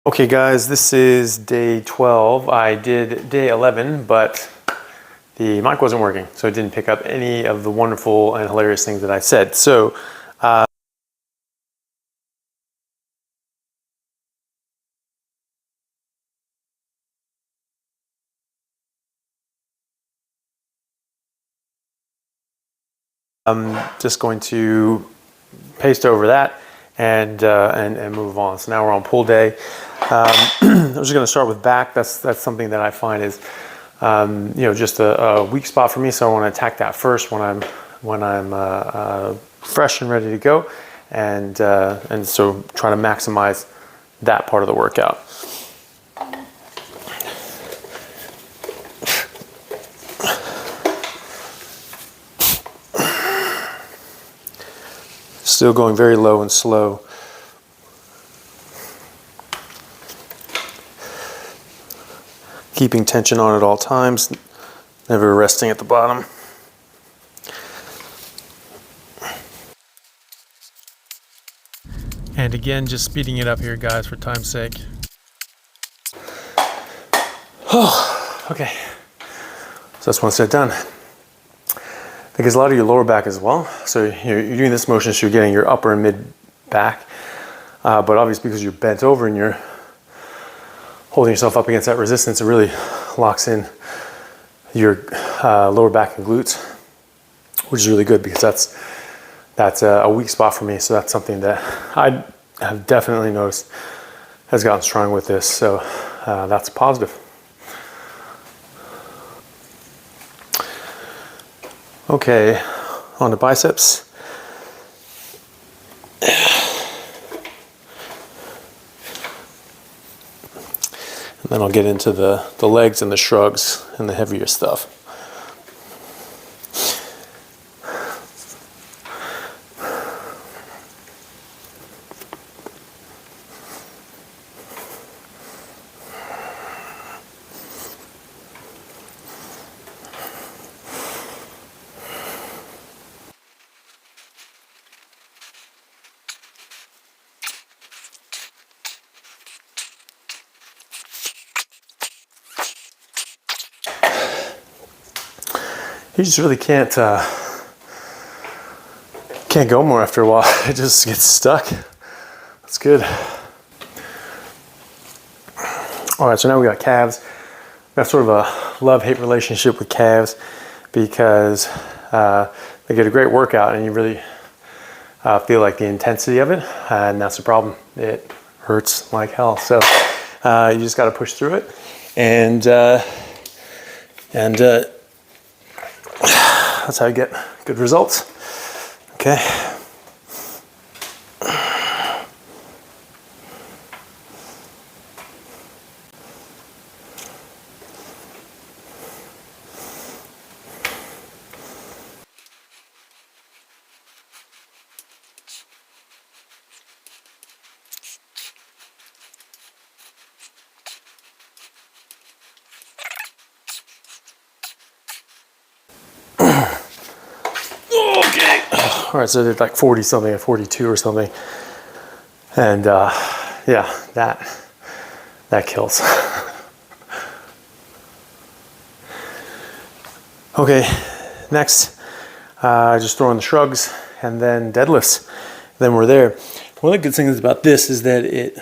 Okay guys, this is day 12. I did day 11, but the mic wasn't working, so it didn't pick up any of the wonderful and hilarious things that I said. So, I'm just going to paste over that and move on. So now we're on pull day. I'm just going to start with back. That's something that I find is just a weak spot for me. So I want to attack that first when I'm fresh and ready to go, and so try to maximize that part of the workout. Still going very low and slow. Keeping tension on at all times, never resting at the bottom. And again, just speeding it up here, guys, for time's sake. Oh, okay. So that's one set done. Because a lot of your lower back as well. So you're doing this motion, so you're getting your upper and mid back. But obviously because you're bent over and you're holding yourself up against that resistance, it really locks in your lower back and glutes, which is really good because that's a weak spot for me. So that's something that I have definitely noticed has gotten strong with this. So that's positive. Okay, on to biceps. And then I'll get into the legs and the shrugs and the heavier stuff. You just really can't go more after a while. It just gets stuck. That's good. All right, so now we got calves. Got sort of a love-hate relationship with calves because they get a great workout and you really feel like the intensity of it, and that's the problem. It hurts like hell. So you just got to push through it, and that's how you get good results. Okay. All right, so they're like 40 something or 42 or something. And yeah, that kills. Okay, next, just throw in the shrugs and then deadlifts. Then we're there. One of the good things about this is that it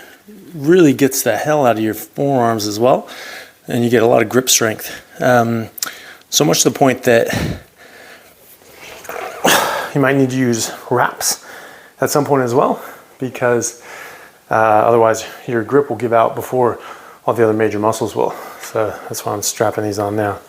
really gets the hell out of your forearms as well. And you get a lot of grip strength. So much to the point that you might need to use wraps at some point as well, because otherwise your grip will give out before all the other major muscles will. So that's why I'm strapping these on now.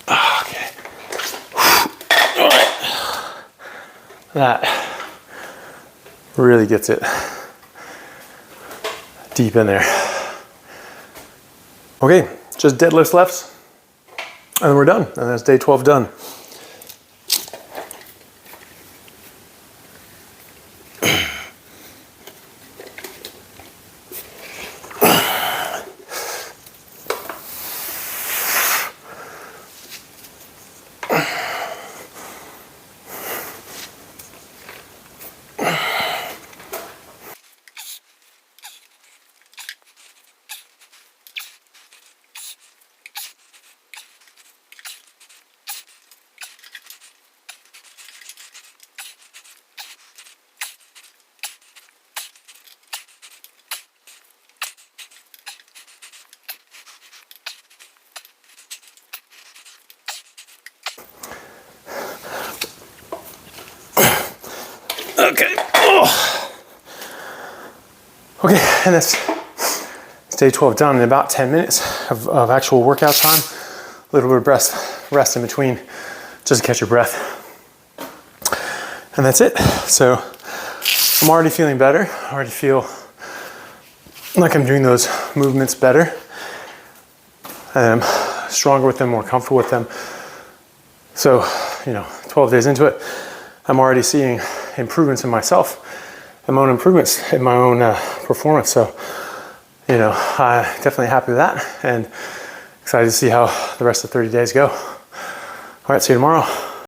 Okay. All right. That really gets it deep in there. Okay, just deadlifts left, and then we're done. And that's day 12 done. Okay. Oh. Okay, and that's day 12 done in about 10 minutes of actual workout time. A little bit of rest in between just to catch your breath. And that's it. So I'm already feeling better. I already feel like I'm doing those movements better. And I'm stronger with them, more comfortable with them. So, 12 days into it, I'm already seeing improvements in myself and my own improvements in my own performance. So, I'm definitely happy with that and excited to see how the rest of 30 days go. All right, see you tomorrow.